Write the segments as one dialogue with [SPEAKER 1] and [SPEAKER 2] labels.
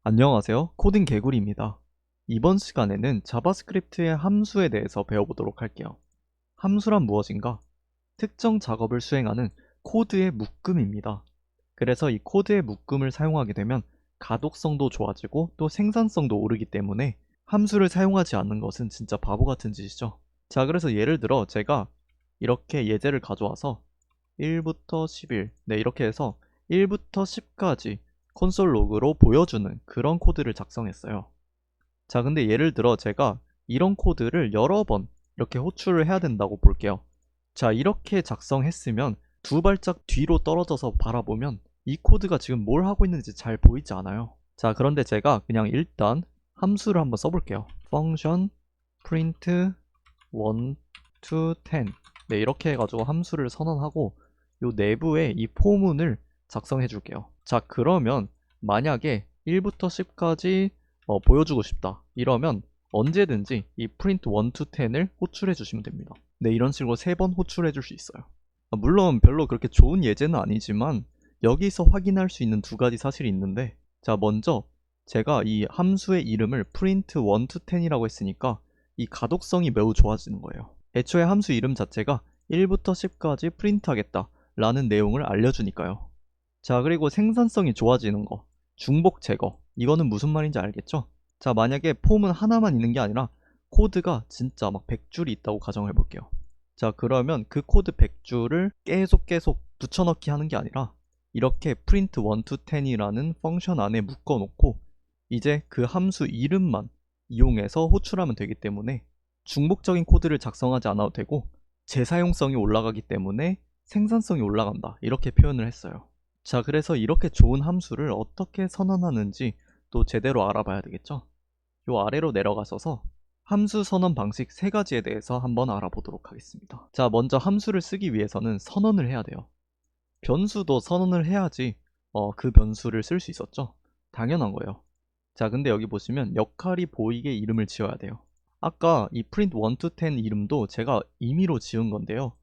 [SPEAKER 1] 안녕하세요. 코딩 개구리입니다. 이번 시간에는 자바스크립트의 함수에 대해서 배워보도록 할게요. 함수란 무엇인가? 특정 작업을 수행하는 코드의 묶음입니다. 그래서 이 코드의 묶음을 사용하게 되면 가독성도 좋아지고 또 생산성도 오르기 때문에 함수를 사용하지 않는 것은 진짜 바보 같은 짓이죠. 자, 그래서 예를 들어 제가 이렇게 예제를 가져와서 1부터 11, 네, 이렇게 해서 1부터 10까지 콘솔 로그로 보여주는 그런 코드를 작성했어요. 자, 근데 예를 들어 제가 이런 코드를 여러 번 이렇게 호출을 해야 된다고 볼게요. 자, 이렇게 작성했으면 두 발짝 뒤로 떨어져서 바라보면 이 코드가 지금 뭘 하고 있는지 잘 보이지 않아요. 자, 그런데 제가 그냥 일단 함수를 한번 써볼게요. function print 1 to 10. 네, 이렇게 해가지고 함수를 선언하고 요 내부에 이 포문을 작성해 줄게요. 자, 그러면 만약에 1부터 10까지 보여주고 싶다 이러면 언제든지 이 print 1 to 10을 호출해 주시면 됩니다. 네, 이런 식으로 3번 호출해 줄 수 있어요. 물론 별로 그렇게 좋은 예제는 아니지만 여기서 확인할 수 있는 두 가지 사실이 있는데, 자, 먼저 제가 이 함수의 이름을 print 1 to 10이라고 했으니까 이 가독성이 매우 좋아지는 거예요. 애초에 함수 이름 자체가 1부터 10까지 프린트하겠다 라는 내용을 알려주니까요. 자, 그리고 생산성이 좋아지는 거, 중복 제거, 이거는 무슨 말인지 알겠죠? 자, 만약에 폼은 하나만 있는 게 아니라 코드가 진짜 막 100줄이 있다고 가정해 볼게요. 자, 그러면 그 코드 100줄을 계속 붙여넣기 하는 게 아니라 이렇게 print 1 to 10이라는 펑션 안에 묶어 놓고 이제 그 함수 이름만 이용해서 호출하면 되기 때문에 중복적인 코드를 작성하지 않아도 되고 재사용성이 올라가기 때문에 생산성이 올라간다, 이렇게 표현을 했어요. 자, 그래서 이렇게 좋은 함수를 어떻게 선언하는지 또 제대로 알아봐야 되겠죠? 요 아래로 내려가셔서 함수 선언 방식 3가지에 대해서 한번 알아보도록 하겠습니다. 자, 먼저 함수를 쓰기 위해서는 선언을 해야 돼요. 변수도 선언을 해야지 그 변수를 쓸 수 있었죠? 당연한 거예요. 자, 근데 여기 보시면 역할이 보이게 이름을 지어야 돼요. 아까 이 print 1 to 10 이름도 제가 임의로 지은 건데요.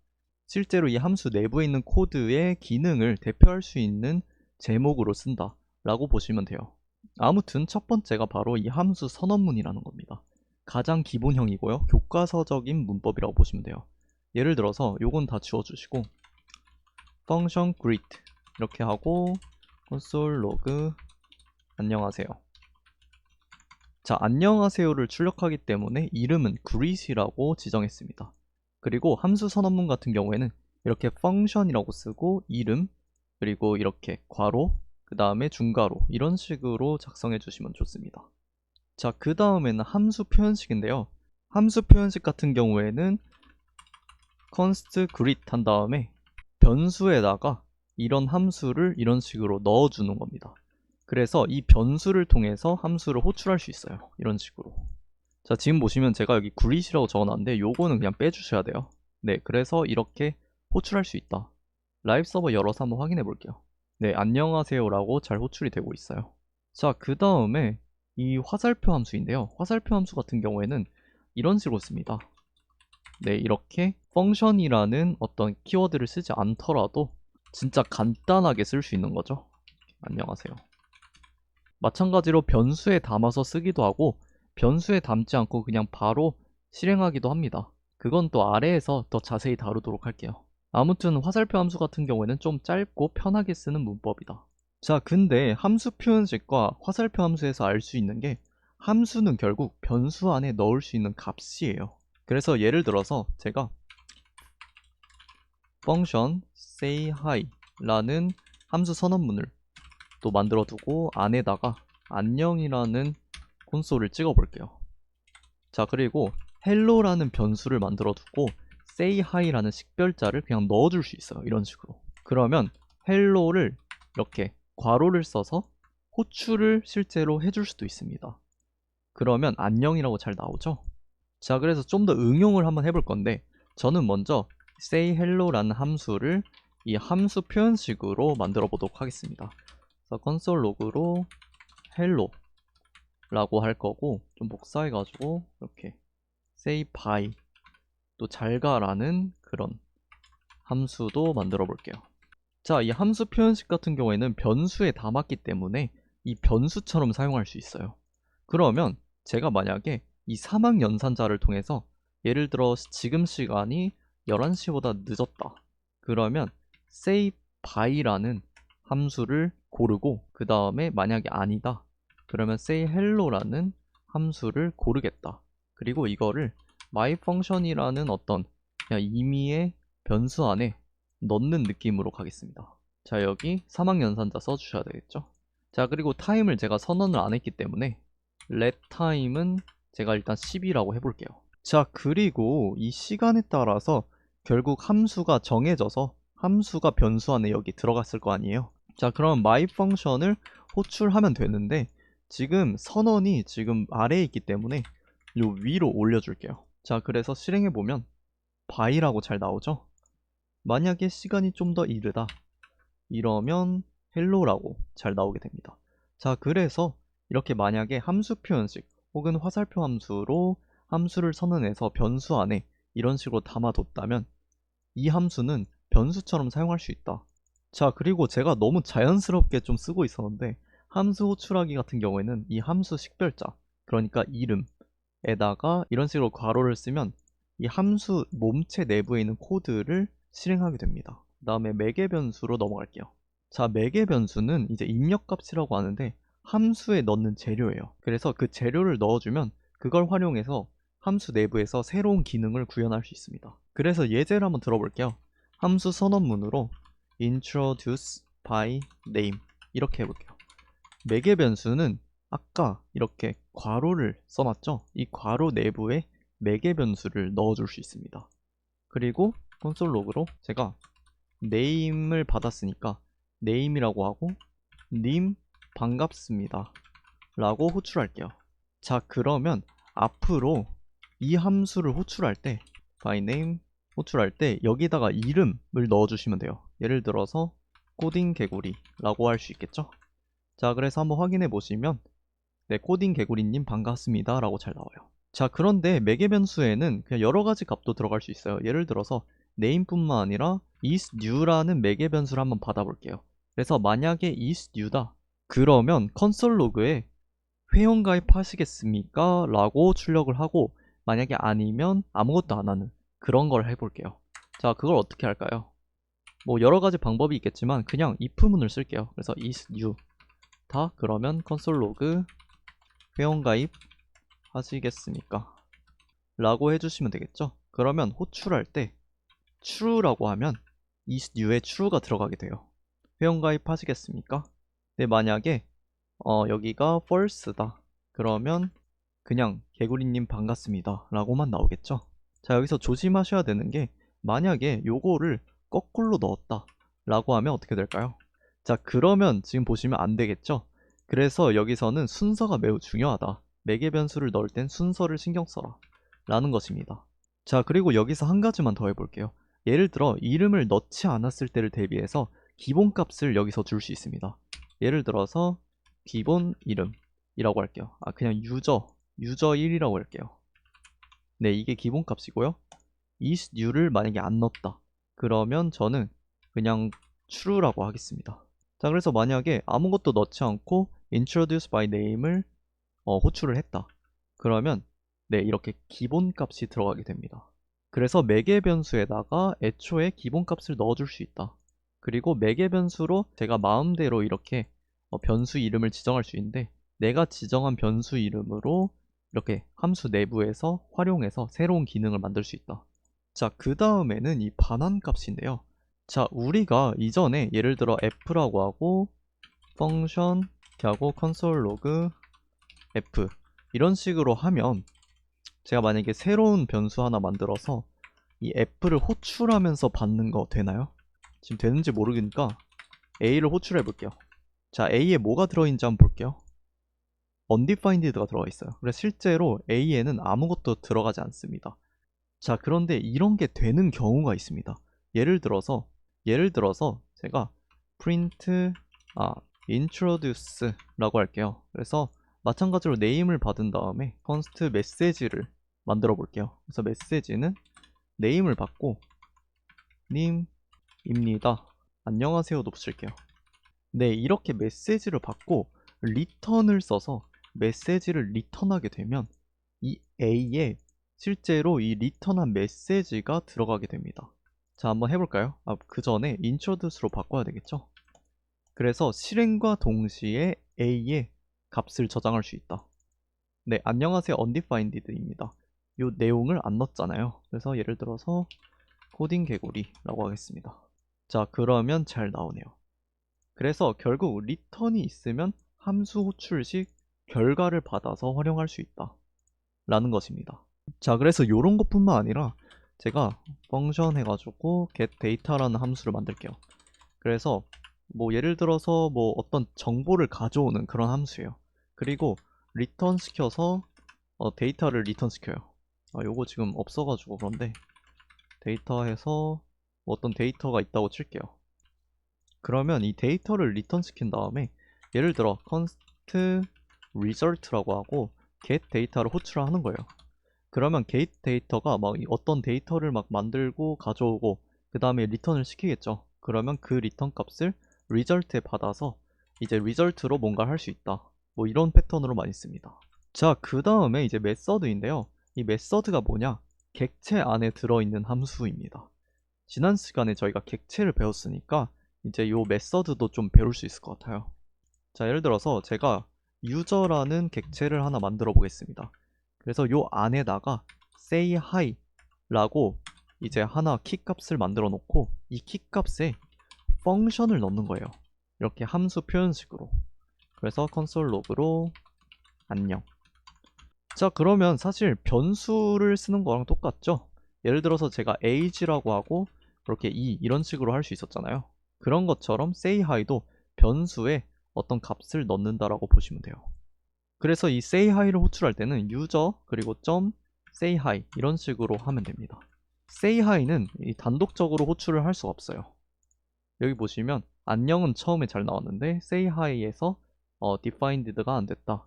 [SPEAKER 1] 실제로 이 함수 내부에 있는 코드의 기능을 대표할 수 있는 제목으로 쓴다 라고 보시면 돼요. 아무튼 첫 번째가 바로 이 함수 선언문이라는 겁니다. 가장 기본형이고요. 교과서적인 문법이라고 보시면 돼요. 예를 들어서 요건 다 지워주시고 function greet 이렇게 하고 console log 안녕하세요. 자, 안녕하세요를 출력하기 때문에 이름은 greet이라고 지정했습니다. 그리고 함수 선언문 같은 경우에는 이렇게 function이라고 쓰고 이름, 그리고 이렇게 괄호, 그 다음에 중괄호, 이런 식으로 작성해 주시면 좋습니다. 자, 그 다음에는 함수 표현식인데요. 함수 표현식 같은 경우에는 const greet 한 다음에 변수에다가 이런 함수를 이런 식으로 넣어주는 겁니다. 그래서 이 변수를 통해서 함수를 호출할 수 있어요. 이런 식으로. 자, 지금 보시면 제가 여기 greet이라고 적어놨는데 요거는 그냥 빼주셔야 돼요. 네, 그래서 이렇게 호출할 수 있다. 라이브 서버 열어서 한번 확인해 볼게요. 네, 안녕하세요 라고 잘 호출이 되고 있어요. 자, 그 다음에 이 화살표 함수인데요. 화살표 함수 같은 경우에는 이런 식으로 씁니다. 네, 이렇게 펑션이라는 어떤 키워드를 쓰지 않더라도 진짜 간단하게 쓸 수 있는 거죠. 안녕하세요. 마찬가지로 변수에 담아서 쓰기도 하고 변수에 담지 않고 그냥 바로 실행하기도 합니다. 그건 또 아래에서 더 자세히 다루도록 할게요. 아무튼 화살표 함수 같은 경우에는 좀 짧고 편하게 쓰는 문법이다. 자, 근데 함수 표현식과 화살표 함수에서 알 수 있는 게 함수는 결국 변수 안에 넣을 수 있는 값이에요. 그래서 예를 들어서 제가 function say hi 라는 함수 선언문을 또 만들어 두고 안에다가 안녕이라는 콘솔을 찍어 볼게요. 자, 그리고 hello라는 변수를 만들어 두고 say hi라는 식별자를 그냥 넣어 줄 수 있어요. 이런 식으로. 그러면 hello를 이렇게 괄호를 써서 호출을 실제로 해줄 수도 있습니다. 그러면 안녕이라고 잘 나오죠? 자, 그래서 좀 더 응용을 한번 해볼 건데 저는 먼저 say hello라는 함수를 이 함수 표현식으로 만들어 보도록 하겠습니다. 그래서 console log로 hello 라고 할 거고, 좀 복사해 가지고 이렇게 say bye 또 잘가라는 그런 함수도 만들어 볼게요. 자, 이 함수 표현식 같은 경우에는 변수에 담았기 때문에 이 변수처럼 사용할 수 있어요. 그러면 제가 만약에 이 사막 연산자를 통해서 예를 들어 지금 시간이 11시보다 늦었다. 그러면 say by라는 함수를 고르고 그 다음에 만약에 아니다. 그러면 say hello라는 함수를 고르겠다. 그리고 이거를 my function이라는 어떤 그냥 임의의 변수 안에 넣는 느낌으로 가겠습니다. 자, 여기 사막 연산자 써주셔야 되겠죠. 자, 그리고 타임을 제가 선언을 안 했기 때문에 let time은 제가 일단 10이라고 해볼게요. 자, 그리고 이 시간에 따라서 결국 함수가 정해져서 함수가 변수 안에 여기 들어갔을 거 아니에요. 자, 그럼 my function을 호출하면 되는데 지금 선언이 지금 아래에 있기 때문에 요 위로 올려줄게요. 자, 그래서 실행해보면 by라고 잘 나오죠? 만약에 시간이 좀 더 이르다 이러면 hello라고 잘 나오게 됩니다. 자, 그래서 이렇게 만약에 함수 표현식 혹은 화살표 함수로 함수를 선언해서 변수 안에 이런 식으로 담아뒀다면 이 함수는 변수처럼 사용할 수 있다. 자, 그리고 제가 너무 자연스럽게 좀 쓰고 있었는데 함수 호출하기 같은 경우에는 이 함수 식별자, 그러니까 이름에다가 이런 식으로 괄호를 쓰면 이 함수 몸체 내부에 있는 코드를 실행하게 됩니다. 그 다음에 매개 변수로 넘어갈게요. 자, 매개 변수는 이제 입력값이라고 하는데 함수에 넣는 재료예요. 그래서 그 재료를 넣어주면 그걸 활용해서 함수 내부에서 새로운 기능을 구현할 수 있습니다. 그래서 예제를 한번 들어볼게요. 함수 선언문으로 introduce by name 이렇게 해볼게요. 매개 변수는 아까 이렇게 괄호를 써놨죠? 이 괄호 내부에 매개 변수를 넣어줄 수 있습니다. 그리고 콘솔 로그로 제가 name을 받았으니까 name이라고 하고 님 반갑습니다 라고 호출할게요. 자, 그러면 앞으로 이 함수를 호출할 때 by name 호출할 때 여기다가 이름을 넣어주시면 돼요. 예를 들어서 코딩 개구리 라고 할 수 있겠죠. 자, 그래서 한번 확인해 보시면 네, 코딩 개구리님 반갑습니다 라고 잘 나와요. 자, 그런데 매개 변수에는 그냥 여러 가지 값도 들어갈 수 있어요. 예를 들어서 name뿐만 아니라 is new라는 매개 변수를 한번 받아볼게요. 그래서 만약에 is new다 그러면 컨솔 로그에 회원가입 하시겠습니까? 라고 출력을 하고 만약에 아니면 아무것도 안 하는 그런 걸 해볼게요. 자, 그걸 어떻게 할까요? 뭐 여러 가지 방법이 있겠지만 그냥 if문을 쓸게요. 그래서 is new 다 그러면 컨솔 로그 회원가입 하시겠습니까? 라고 해주시면 되겠죠. 그러면 호출할 때 true라고 하면 is new에 true가 들어가게 돼요. 회원가입 하시겠습니까? 근데 만약에 여기가 false다 그러면 그냥 개구리님 반갑습니다 라고만 나오겠죠. 자, 여기서 조심하셔야 되는 게 만약에 요거를 거꾸로 넣었다 라고 하면 어떻게 될까요? 자, 그러면 지금 보시면 안 되겠죠. 그래서 여기서는 순서가 매우 중요하다. 매개 변수를 넣을 땐 순서를 신경 써라 라는 것입니다. 자, 그리고 여기서 한 가지만 더 해볼게요. 예를 들어 이름을 넣지 않았을 때를 대비해서 기본값을 여기서 줄 수 있습니다. 예를 들어서 기본 이름이라고 할게요. 그냥 유저 1이라고 할게요. 네, 이게 기본값이고요. is new를 만약에 안 넣었다 그러면 저는 그냥 true라고 하겠습니다. 자, 그래서 만약에 아무것도 넣지 않고 introduce by name을 호출을 했다 그러면 네, 이렇게 기본값이 들어가게 됩니다. 그래서 매개 변수에다가 애초에 기본값을 넣어줄 수 있다. 그리고 매개 변수로 제가 마음대로 이렇게 변수 이름을 지정할 수 있는데 내가 지정한 변수 이름으로 이렇게 함수 내부에서 활용해서 새로운 기능을 만들 수 있다. 자, 그 다음에는 이 반환값인데요. 자, 우리가 이전에 예를 들어 f라고 하고 펑션 이렇게 하고 console log f 이런 식으로 하면 제가 만약에 새로운 변수 하나 만들어서 이 f를 호출하면서 받는 거 되나요? 지금 되는지 모르니까 a를 호출해 볼게요. 자, a에 뭐가 들어있는지 한번 볼게요. undefined가 들어가 있어요. 그래서 실제로 a에는 아무것도 들어가지 않습니다. 자, 그런데 이런 게 되는 경우가 있습니다. 예를 들어서 제가 print introduce 라고 할게요. 그래서 마찬가지로 name을 받은 다음에 const message를 만들어 볼게요. 그래서 message는 name을 받고 님입니다 안녕하세요도 붙일게요. 네, 이렇게 메시지를 받고 return을 써서 메시지를 리턴하게 되면 이 A에 실제로 이 리턴한 메시지가 들어가게 됩니다. 자, 한번 해볼까요? 그 전에 introduce로 바꿔야 되겠죠? 그래서 실행과 동시에 A의 값을 저장할 수 있다. 네, 안녕하세요 undefined입니다. 이 내용을 안 넣었잖아요. 그래서 예를 들어서 코딩 개구리라고 하겠습니다. 자, 그러면 잘 나오네요. 그래서 결국 return이 있으면 함수 호출 시 결과를 받아서 활용할 수 있다 라는 것입니다. 자, 그래서 이런 것뿐만 아니라 제가 펑션 해가지고 getData라는 함수를 만들게요. 그래서 뭐 예를 들어서 뭐 어떤 정보를 가져오는 그런 함수예요. 그리고 리턴 시켜서 데이터를 리턴 시켜요. 요거 지금 없어가지고 그런데 데이터 해서 어떤 데이터가 있다고 칠게요. 그러면 이 데이터를 리턴 시킨 다음에 예를 들어 const result라고 하고 get 데이터를 호출하는 거예요. 그러면 get 데이터가 막 어떤 데이터를 막 만들고 가져오고 그 다음에 리턴을 시키겠죠. 그러면 그 리턴 값을 result에 받아서 이제 result로 뭔가 할 수 있다. 뭐 이런 패턴으로 많이 씁니다. 자, 그 다음에 이제 메서드인데요. 이 메서드가 뭐냐? 객체 안에 들어있는 함수입니다. 지난 시간에 저희가 객체를 배웠으니까 이제 요 메서드도 좀 배울 수 있을 것 같아요. 자, 예를 들어서 제가 유저라는 객체를 하나 만들어 보겠습니다. 그래서 요 안에다가 say hi 라고 이제 하나 키값을 만들어 놓고 이 키값에 펑션을 넣는 거예요. 이렇게 함수 표현식으로. 그래서 console log로 안녕. 자, 그러면 사실 변수를 쓰는 거랑 똑같죠? 예를 들어서 제가 age라고 하고 이렇게 이런 식으로 할 수 있었잖아요. 그런 것처럼 say hi도 변수에 어떤 값을 넣는다라고 보시면 돼요. 그래서 이 say hi를 호출할 때는 user 그리고 .say hi 이런 식으로 하면 됩니다. say hi는 단독적으로 호출을 할 수가 없어요. 여기 보시면 안녕은 처음에 잘 나왔는데 say hi에서 defined가 안 됐다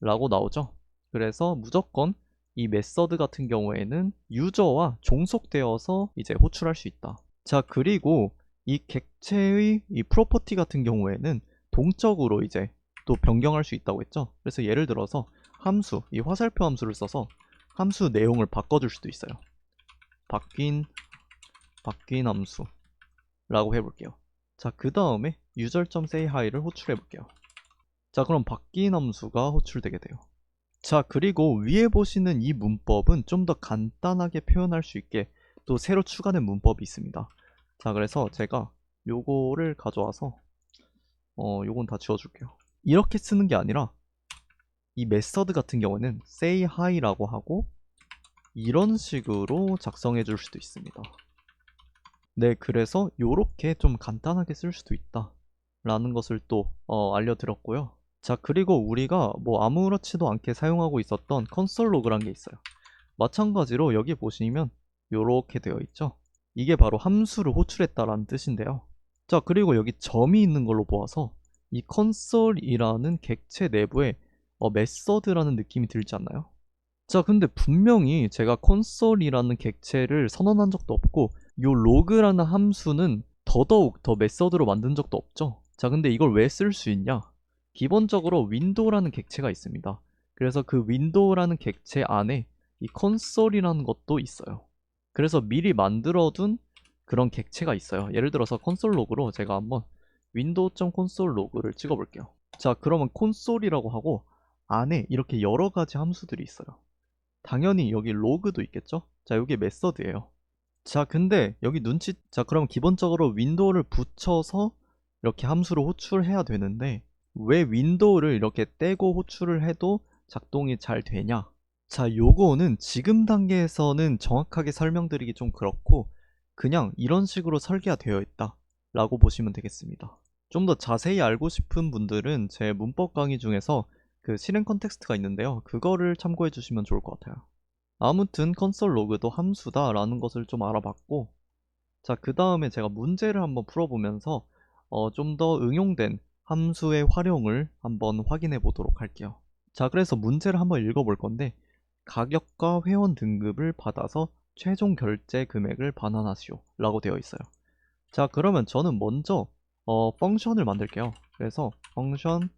[SPEAKER 1] 라고 나오죠. 그래서 무조건 이 메서드 같은 경우에는 유저와 종속되어서 이제 호출할 수 있다. 자, 그리고 이 객체의 이 프로퍼티 같은 경우에는 동적으로 이제 또 변경할 수 있다고 했죠. 그래서 예를 들어서 함수, 이 화살표 함수를 써서 함수 내용을 바꿔줄 수도 있어요. 바뀐 함수 라고 해볼게요. 자, 그 다음에 user.say hi를 호출해볼게요. 자, 그럼 바뀐 함수가 호출되게 돼요. 자, 그리고 위에 보시는 이 문법은 좀 더 간단하게 표현할 수 있게 또 새로 추가된 문법이 있습니다. 자, 그래서 제가 요거를 가져와서 요건 다 지워줄게요. 이렇게 쓰는 게 아니라 이 메서드 같은 경우는 say hi라고 하고 이런 식으로 작성해 줄 수도 있습니다. 네, 그래서 요렇게 좀 간단하게 쓸 수도 있다 라는 것을 또 알려드렸고요. 자, 그리고 우리가 뭐 아무렇지도 않게 사용하고 있었던 컨솔 로그란 게 있어요. 마찬가지로 여기 보시면 요렇게 되어 있죠. 이게 바로 함수를 호출했다라는 뜻인데요. 자, 그리고 여기 점이 있는 걸로 보아서 이 console이라는 객체 내부에 메서드라는 느낌이 들지 않나요? 자, 근데 분명히 제가 console이라는 객체를 선언한 적도 없고 요 log라는 함수는 더더욱 더 메서드로 만든 적도 없죠. 자, 근데 이걸 왜 쓸 수 있냐? 기본적으로 window라는 객체가 있습니다. 그래서 그 window라는 객체 안에 이 console이라는 것도 있어요. 그래서 미리 만들어둔 그런 객체가 있어요. 예를 들어서 console log로 제가 한번 window.console log를 찍어볼게요. 자, 그러면 console이라고 하고 안에 이렇게 여러 가지 함수들이 있어요. 당연히 여기 로그도 있겠죠? 자, 여기 메서드예요. 자, 근데 여기 자, 그럼 기본적으로 윈도우를 붙여서 이렇게 함수를 호출해야 되는데 왜 윈도우를 이렇게 떼고 호출을 해도 작동이 잘 되냐? 자, 요거는 지금 단계에서는 정확하게 설명드리기 좀 그렇고 그냥 이런 식으로 설계가 되어 있다 라고 보시면 되겠습니다. 좀 더 자세히 알고 싶은 분들은 제 문법 강의 중에서 그 실행 컨텍스트가 있는데요. 그거를 참고해 주시면 좋을 것 같아요. 아무튼 컨솔 로그도 함수다 라는 것을 좀 알아봤고, 자, 그 다음에 제가 문제를 한번 풀어보면서 좀 더 응용된 함수의 활용을 한번 확인해 보도록 할게요. 자, 그래서 문제를 한번 읽어볼 건데 가격과 회원 등급을 받아서 최종 결제 금액을 반환하시오 라고 되어 있어요. 자, 그러면 저는 먼저 펑션을 만들게요. 그래서 펑션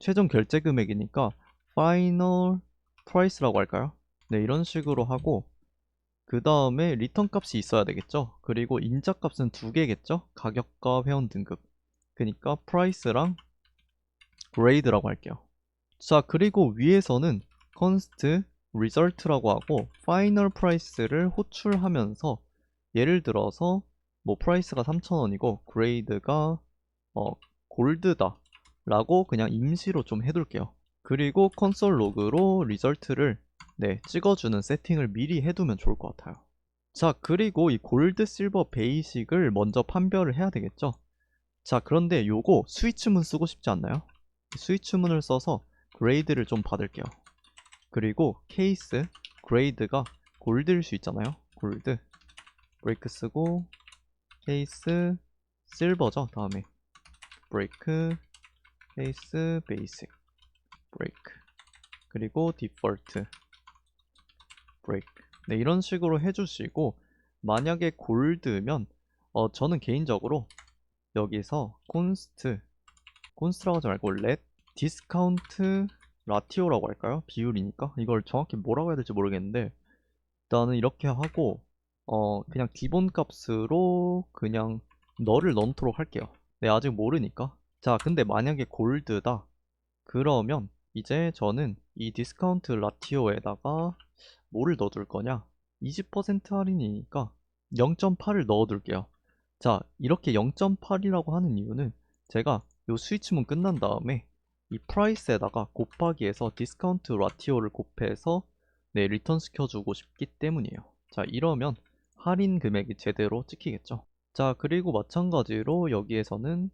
[SPEAKER 1] 최종 결제 금액이니까 final price라고 할까요? 네, 이런 식으로 하고 그 다음에 리턴 값이 있어야 되겠죠? 그리고 인자 값은 두 개겠죠? 가격과 회원 등급. 그러니까 price랑 grade라고 할게요. 자, 그리고 위에서는 const result라고 하고 final price를 호출하면서 예를 들어서 뭐 price가 3,000원이고 grade가 골드다 라고 그냥 임시로 좀 해둘게요. 그리고 콘솔 로그로 리절트를 찍어주는 세팅을 미리 해두면 좋을 것 같아요. 자, 그리고 이 골드, 실버, 베이식을 먼저 판별을 해야 되겠죠. 자, 그런데 요거 스위치문 쓰고 싶지 않나요? 스위치문을 써서 그레이드를 좀 받을게요. 그리고 케이스 그레이드가 골드일 수 있잖아요. 골드 브레이크 쓰고 케이스 실버죠. 다음에 브레이크 케이스 베이식 브레이크 그리고 디폴트 브레이크. 네, 이런 식으로 해주시고 만약에 골드면 저는 개인적으로 여기서 콘스트라고 하지 말고 let 디스카운트 라티오라고 할까요? 비율이니까 이걸 정확히 뭐라고 해야 될지 모르겠는데 일단은 이렇게 하고 그냥 기본 값으로 그냥 너를 넣도록 할게요. 네, 아직 모르니까. 자, 근데 만약에 골드다 그러면 이제 저는 이 디스카운트 라티오에다가 뭐를 넣어둘 거냐? 20% 할인이니까 0.8을 넣어둘게요. 자, 이렇게 0.8이라고 하는 이유는 제가 요 스위치문 끝난 다음에 이 프라이스에다가 곱하기해서 디스카운트 라티오를 곱해서 리턴 시켜주고 싶기 때문이에요. 자, 이러면 할인 금액이 제대로 찍히겠죠. 자, 그리고 마찬가지로 여기에서는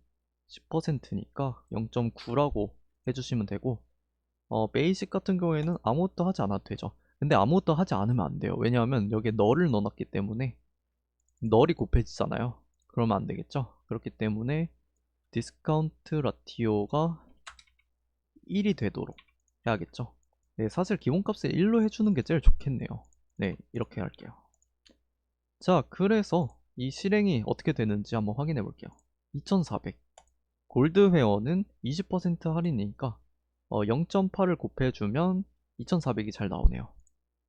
[SPEAKER 1] 10%니까 0.9라고 해주시면 되고 베이식 같은 경우에는 아무것도 하지 않아도 되죠. 근데 아무것도 하지 않으면 안 돼요. 왜냐하면 여기에 널을 넣어놨기 때문에 널이 곱해지잖아요. 그러면 안 되겠죠. 그렇기 때문에 디스카운트 라티오가 1이 되도록 해야겠죠. 네, 사실 기본값을 1로 해주는 게 제일 좋겠네요. 네, 이렇게 할게요. 자, 그래서 이 실행이 어떻게 되는지 한번 확인해 볼게요. 2400 골드 회원은 20% 할인이니까 0.8을 곱해주면 2400이 잘 나오네요.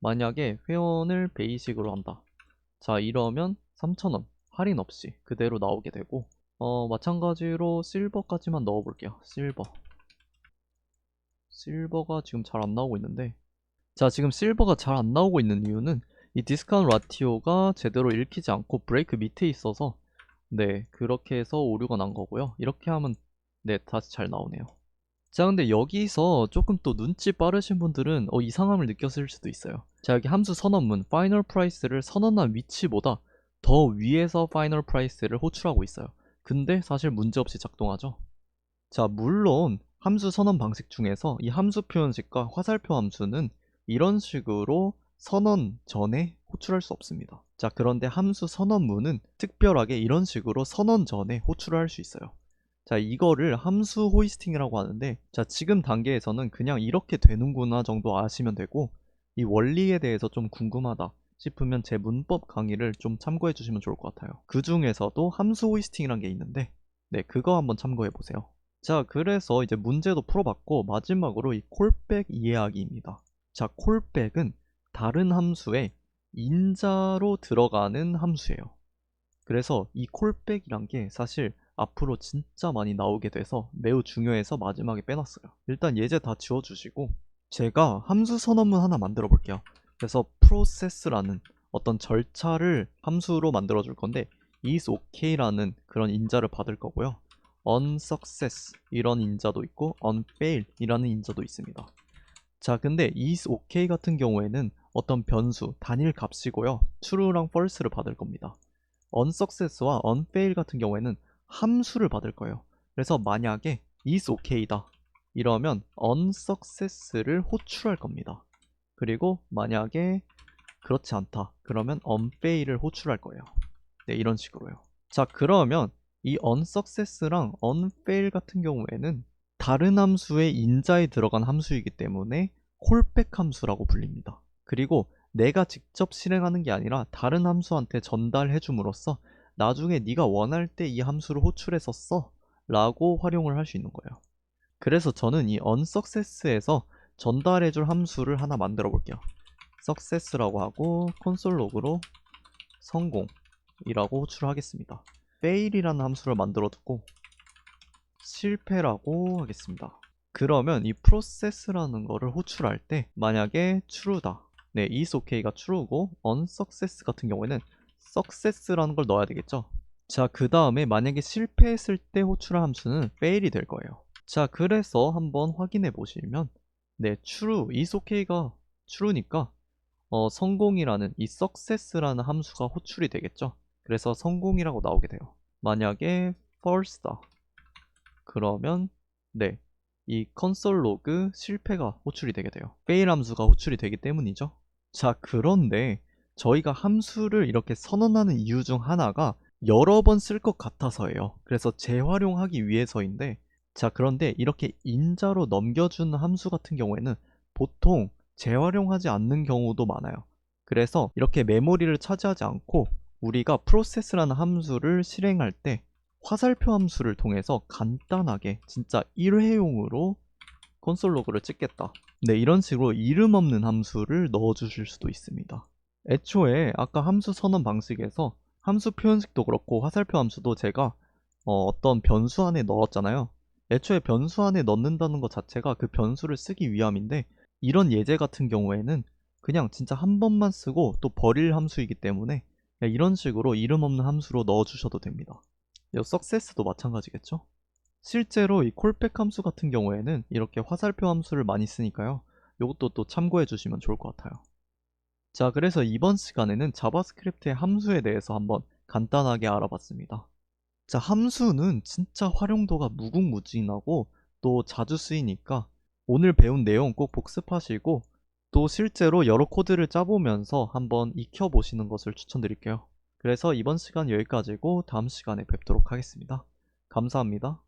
[SPEAKER 1] 만약에 회원을 베이식으로 한다. 자, 이러면 3000원 할인 없이 그대로 나오게 되고 마찬가지로 실버까지만 넣어볼게요. 실버가 지금 잘 안 나오고 있는데 자, 지금 실버가 잘 안 나오고 있는 이유는 이 디스카운트 라티오가 제대로 읽히지 않고 브레이크 밑에 있어서 그렇게 해서 오류가 난 거고요. 이렇게 하면 다시 잘 나오네요. 자, 근데 여기서 조금 또 눈치 빠르신 분들은 이상함을 느꼈을 수도 있어요. 자, 여기 함수 선언문 final price를 선언한 위치보다 더 위에서 final price를 호출하고 있어요. 근데 사실 문제없이 작동하죠. 자, 물론 함수 선언 방식 중에서 이 함수 표현식과 화살표 함수는 이런 식으로 선언 전에 호출할 수 없습니다. 자, 그런데 함수 선언문은 특별하게 이런 식으로 선언 전에 호출을 할 수 있어요. 자, 이거를 함수 호이스팅이라고 하는데 자, 지금 단계에서는 그냥 이렇게 되는구나 정도 아시면 되고 이 원리에 대해서 좀 궁금하다 싶으면 제 문법 강의를 좀 참고해 주시면 좋을 것 같아요. 그 중에서도 함수 호이스팅이란 게 있는데 그거 한번 참고해 보세요. 자, 그래서 이제 문제도 풀어봤고 마지막으로 이 콜백 이해하기입니다. 자, 콜백은 다른 함수에 인자로 들어가는 함수예요. 그래서 이 콜백이란 게 사실 앞으로 진짜 많이 나오게 돼서 매우 중요해서 마지막에 빼놨어요. 일단 예제 다 지워주시고 제가 함수 선언문 하나 만들어 볼게요. 그래서 process라는 어떤 절차를 함수로 만들어 줄 건데 is okay라는 그런 인자를 받을 거고요. unsuccess 이런 인자도 있고 unfail 이라는 인자도 있습니다. 자, 근데 is okay 같은 경우에는 어떤 변수, 단일 값이고요. true랑 false를 받을 겁니다. unsuccess와 unfail 같은 경우에는 함수를 받을 거예요. 그래서 만약에 is okay다 이러면 unsuccess를 호출할 겁니다. 그리고 만약에 그렇지 않다 그러면 unfail을 호출할 거예요. 이런 식으로요. 자, 그러면 이 unsuccess랑 unfail 같은 경우에는 다른 함수의 인자에 들어간 함수이기 때문에 콜백 함수라고 불립니다. 그리고 내가 직접 실행하는 게 아니라 다른 함수한테 전달해 줌으로써 나중에 네가 원할 때 이 함수를 호출해서 써 라고 활용을 할 수 있는 거예요. 그래서 저는 이 unsuccess에서 전달해줄 함수를 하나 만들어 볼게요. success라고 하고 콘솔 로그로 성공이라고 호출하겠습니다. fail이라는 함수를 만들어 두고 실패라고 하겠습니다. 그러면 이 process라는 거를 호출할 때 만약에 true다. 네, is okay가 true고 unsuccess 같은 경우에는 success라는 걸 넣어야 되겠죠. 자, 그 다음에 만약에 실패했을 때 호출할 함수는 fail이 될 거예요. 자, 그래서 한번 확인해 보시면 네, true, is okay가 true니까 성공이라는 이 success라는 함수가 호출이 되겠죠. 그래서 성공이라고 나오게 돼요. 만약에 false다. 그러면 네, 이 console log 실패가 호출이 되게 돼요. fail 함수가 호출이 되기 때문이죠. 자, 그런데 저희가 함수를 이렇게 선언하는 이유 중 하나가 여러 번 쓸 것 같아서예요. 그래서 재활용하기 위해서인데, 자, 그런데 이렇게 인자로 넘겨주는 함수 같은 경우에는 보통 재활용하지 않는 경우도 많아요. 그래서 이렇게 메모리를 차지하지 않고 우리가 process라는 함수를 실행할 때 화살표 함수를 통해서 간단하게 진짜 일회용으로 콘솔 로그를 찍겠다. 네, 이런 식으로 이름 없는 함수를 넣어주실 수도 있습니다. 애초에 아까 함수 선언 방식에서 함수 표현식도 그렇고 화살표 함수도 제가 어떤 변수 안에 넣었잖아요. 애초에 변수 안에 넣는다는 것 자체가 그 변수를 쓰기 위함인데 이런 예제 같은 경우에는 그냥 진짜 한 번만 쓰고 또 버릴 함수이기 때문에 이런 식으로 이름 없는 함수로 넣어주셔도 됩니다. 이 success도 마찬가지겠죠? 실제로 이 콜백 함수 같은 경우에는 이렇게 화살표 함수를 많이 쓰니까요. 이것도 또 참고해 주시면 좋을 것 같아요. 자, 그래서 이번 시간에는 자바스크립트의 함수에 대해서 한번 간단하게 알아봤습니다. 자, 함수는 진짜 활용도가 무궁무진하고 또 자주 쓰이니까 오늘 배운 내용 꼭 복습하시고 또 실제로 여러 코드를 짜보면서 한번 익혀보시는 것을 추천드릴게요. 그래서 이번 시간 여기까지고 다음 시간에 뵙도록 하겠습니다. 감사합니다.